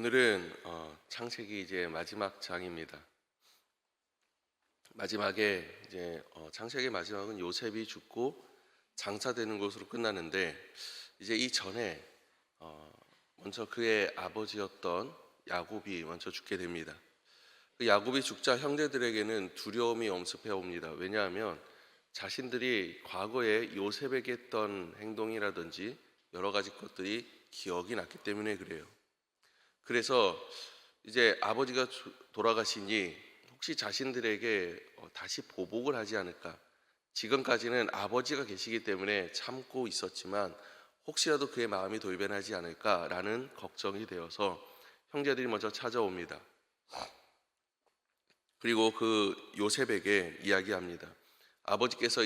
오늘은 창세기 이제 마지막 장입니다. 마지막에 이제 창세기 마지막은 요셉이 죽고 장사되는 것으로 끝나는데, 이제 이 전에 먼저 그의 아버지였던 야곱이 먼저 죽게 됩니다. 그 야곱이 죽자 형제들에게는 두려움이 엄습해 옵니다. 왜냐하면 자신들이 과거에 요셉에게 했던 행동이라든지 여러 가지 것들이 기억이 났기 때문에 그래요. 그래서 이제 아버지가 돌아가시니 혹시 자신들에게 다시 보복을 하지 않을까. 지금까지는 아버지가 계시기 때문에 참고 있었지만 혹시라도 그의 마음이 돌변하지 않을까라는 걱정이 되어서 형제들이 먼저 찾아옵니다. 그리고 그 요셉에게 이야기합니다. 아버지께서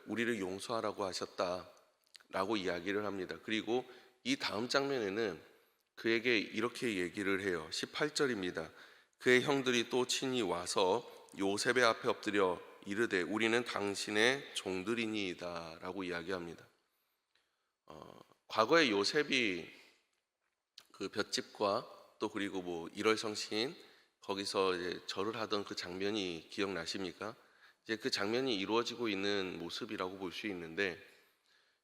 우리를 용서하라고 하셨다라고 이야기를 합니다. 그리고 이 다음 장면에는 그에게 이렇게 얘기를 해요. 18절입니다. 그의 형들이 또 친히 와서 요셉의 앞에 엎드려 이르되 우리는 당신의 종들이니이다 라고 이야기합니다. 과거에 요셉이 그 볏짚과 또 그리고 뭐 일월성신 거기서 이제 절을 하던 그 장면이 기억나십니까? 이제 그 장면이 이루어지고 있는 모습이라고 볼 수 있는데,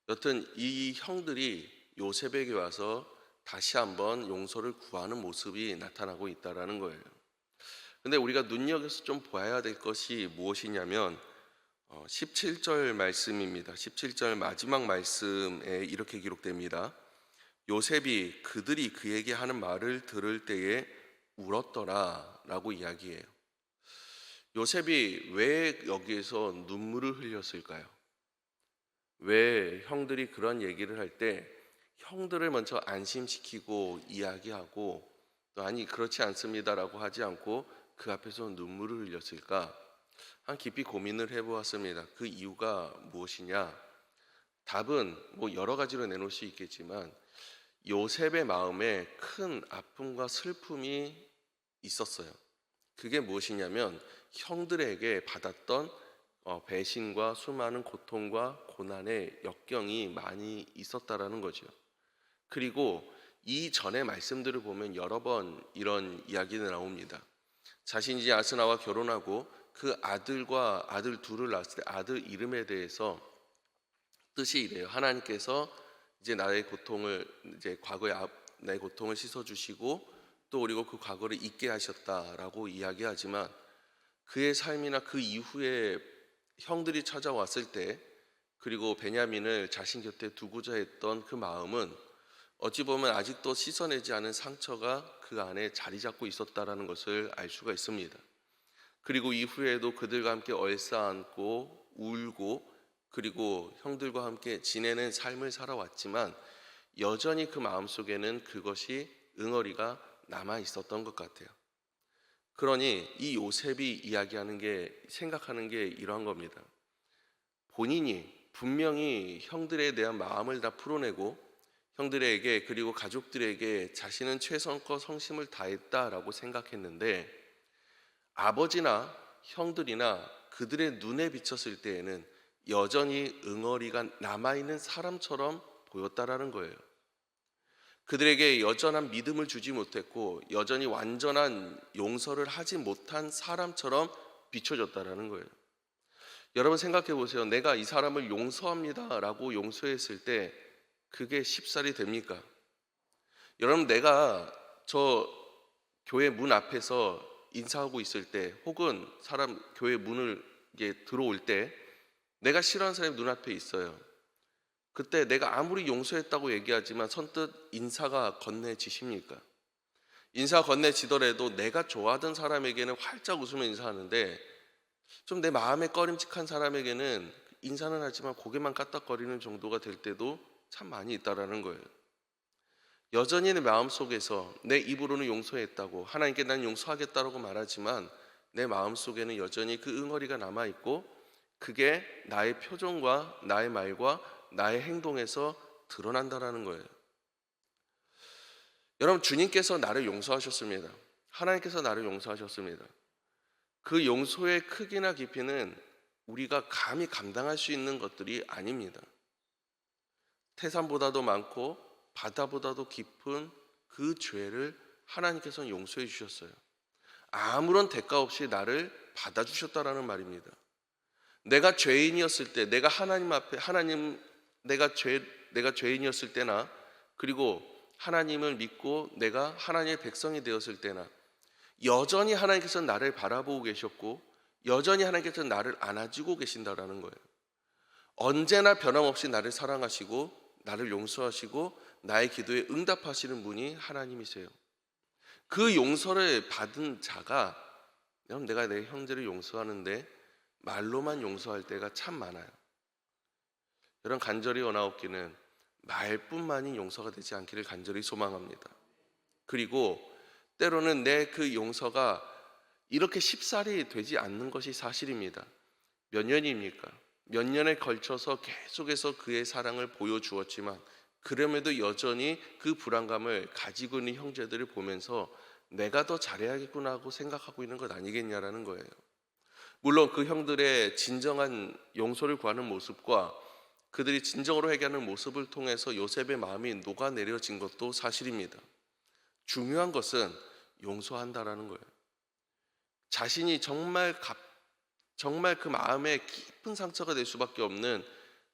여튼 이 형들이 요셉에게 와서 다시 한번 용서를 구하는 모습이 나타나고 있다라는 거예요. 근데 우리가 눈여겨서 좀 봐야 될 것이 무엇이냐면 17절 말씀입니다. 17절 마지막 말씀에 이렇게 기록됩니다. 요셉이 그들이 그에게 하는 말을 들을 때에 울었더라 라고 이야기해요. 요셉이 왜 여기에서 눈물을 흘렸을까요? 왜 형들이 그런 얘기를 할 때 형들을 먼저 안심시키고 이야기하고 또 아니 그렇지 않습니다라고 하지 않고 그 앞에서 눈물을 흘렸을까? 한 깊이 고민을 해보았습니다. 그 이유가 무엇이냐? 답은 뭐 여러 가지로 내놓을 수 있겠지만 요셉의 마음에 큰 아픔과 슬픔이 있었어요. 그게 무엇이냐면 형들에게 받았던 배신과 수많은 고통과 고난의 역경이 많이 있었다라는 거죠. 그리고 이 전의 말씀들을 보면 여러 번 이런 이야기가 나옵니다. 자신이 이제 아스나와 결혼하고 그 아들과 아들 둘을 낳았을 때 아들 이름에 대해서 뜻이 이래요. 하나님께서 이제 나의 고통을 이제 과거의 나의 고통을 씻어 주시고 또 그리고 그 과거를 잊게 하셨다라고 이야기하지만 그의 삶이나 그 이후에 형들이 찾아왔을 때 그리고 베냐민을 자신 곁에 두고자 했던 그 마음은 어찌 보면 아직도 씻어내지 않은 상처가 그 안에 자리 잡고 있었다라는 것을 알 수가 있습니다. 그리고 이후에도 그들과 함께 얼싸안고 울고 그리고 형들과 함께 지내는 삶을 살아왔지만 여전히 그 마음속에는 그것이 응어리가 남아 있었던 것 같아요. 그러니 이 요셉이 생각하는 게 이러한 겁니다. 본인이 분명히 형들에 대한 마음을 다 풀어내고 형들에게 그리고 가족들에게 자신은 최선과 성심을 다했다라고 생각했는데 아버지나 형들이나 그들의 눈에 비쳤을 때에는 여전히 응어리가 남아있는 사람처럼 보였다라는 거예요. 그들에게 여전한 믿음을 주지 못했고 여전히 완전한 용서를 하지 못한 사람처럼 비춰졌다라는 거예요. 여러분 생각해 보세요. 내가 이 사람을 용서합니다 라고 용서했을 때 그게 쉽사리 됩니까? 여러분 내가 저 교회 문 앞에서 인사하고 있을 때 혹은 교회 문을 들어올 때 내가 싫어하는 사람이 눈앞에 있어요. 그때 내가 아무리 용서했다고 얘기하지만 선뜻 인사가 건네지십니까? 인사가 건네지더라도 내가 좋아하던 사람에게는 활짝 웃으며 인사하는데 좀 내 마음에 꺼림칙한 사람에게는 인사는 하지만 고개만 까딱거리는 정도가 될 때도 참 많이 있다라는 거예요. 여전히 내 마음속에서 내 입으로는 용서했다고 하나님께 난 용서하겠다라고 말하지만 내 마음속에는 여전히 그 응어리가 남아있고 그게 나의 표정과 나의 말과 나의 행동에서 드러난다라는 거예요. 여러분 주님께서 나를 용서하셨습니다. 하나님께서 나를 용서하셨습니다. 그 용서의 크기나 깊이는 우리가 감히 감당할 수 있는 것들이 아닙니다. 태산보다도 많고 바다보다도 깊은 그 죄를 하나님께서는 용서해 주셨어요. 아무런 대가 없이 나를 받아주셨다라는 말입니다. 내가 죄인이었을 때, 내가 하나님 앞에 내가 죄인이었을 때나, 그리고 하나님을 믿고 내가 하나님의 백성이 되었을 때나 여전히 하나님께서는 나를 바라보고 계셨고 여전히 하나님께서는 나를 안아주고 계신다라는 거예요. 언제나 변함없이 나를 사랑하시고 나를 용서하시고 나의 기도에 응답하시는 분이 하나님이세요. 그 용서를 받은 자가, 여러분, 내가 내 형제를 용서하는데 말로만 용서할 때가 참 많아요. 여러분, 간절히 원하옵기는 말뿐만이 용서가 되지 않기를 간절히 소망합니다. 그리고 때로는 내 그 용서가 이렇게 쉽사리 되지 않는 것이 사실입니다. 몇 년입니까? 몇 년에 걸쳐서 계속해서 그의 사랑을 보여주었지만 그럼에도 여전히 그 불안감을 가지고 있는 형제들을 보면서 내가 더 잘해야겠구나 하고 생각하고 있는 것 아니겠냐라는 거예요. 물론 그 형들의 진정한 용서를 구하는 모습과 그들이 진정으로 회개하는 모습을 통해서 요셉의 마음이 녹아내려진 것도 사실입니다. 중요한 것은 용서한다라는 거예요. 자신이 정말 그 마음에 깊은 상처가 될 수밖에 없는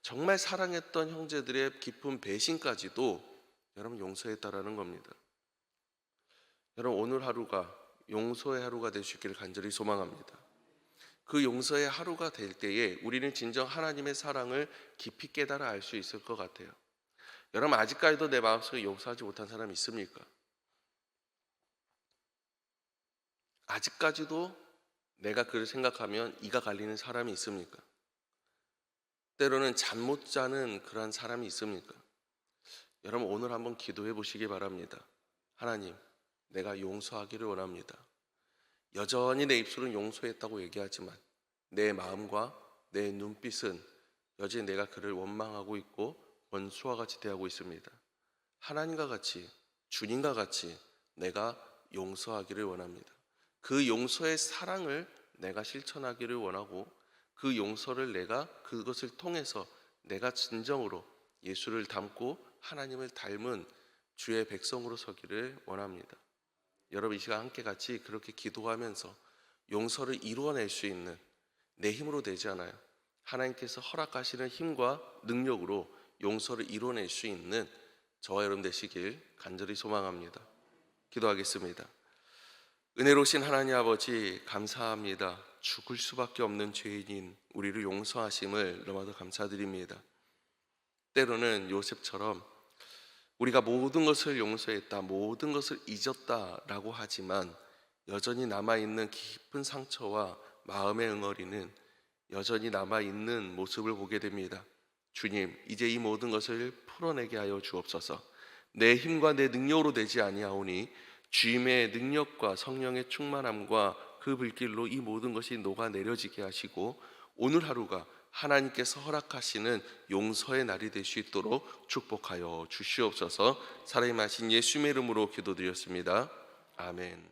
정말 사랑했던 형제들의 깊은 배신까지도 여러분 용서했다라는 겁니다. 여러분, 오늘 하루가 용서의 하루가 될 수 있기를 간절히 소망합니다. 그 용서의 하루가 될 때에 우리는 진정 하나님의 사랑을 깊이 깨달아 알 수 있을 것 같아요. 여러분, 아직까지도 내 마음속에 용서하지 못한 사람이 있습니까? 아직까지도 내가 그를 생각하면 이가 갈리는 사람이 있습니까? 때로는 잠 못 자는 그러한 사람이 있습니까? 여러분, 오늘 한번 기도해 보시기 바랍니다. 하나님, 내가 용서하기를 원합니다. 여전히 내 입술은 용서했다고 얘기하지만 내 마음과 내 눈빛은 여전히 내가 그를 원망하고 있고 원수와 같이 대하고 있습니다. 하나님과 같이, 주님과 같이 내가 용서하기를 원합니다. 그 용서의 사랑을 내가 실천하기를 원하고 그 용서를 내가 그것을 통해서 내가 진정으로 예수를 닮고 하나님을 닮은 주의 백성으로 서기를 원합니다. 여러분, 이 시간 함께 같이 그렇게 기도하면서 용서를 이루어낼 수 있는, 내 힘으로 되지 않아요, 하나님께서 허락하시는 힘과 능력으로 용서를 이루어낼 수 있는 저와 여러분 되시길 간절히 소망합니다. 기도하겠습니다. 은혜로우신 하나님 아버지, 감사합니다. 죽을 수밖에 없는 죄인인 우리를 용서하심을 너무나도 감사드립니다. 때로는 요셉처럼 우리가 모든 것을 용서했다, 모든 것을 잊었다라고 하지만 여전히 남아있는 깊은 상처와 마음의 응어리는 여전히 남아있는 모습을 보게 됩니다. 주님, 이제 이 모든 것을 풀어내게 하여 주옵소서. 내 힘과 내 능력으로 되지 아니하오니 주님의 능력과 성령의 충만함과 그 불길로 이 모든 것이 녹아내려지게 하시고 오늘 하루가 하나님께서 허락하시는 용서의 날이 될 수 있도록 축복하여 주시옵소서. 살아계신 예수님의 이름으로 기도드렸습니다. 아멘.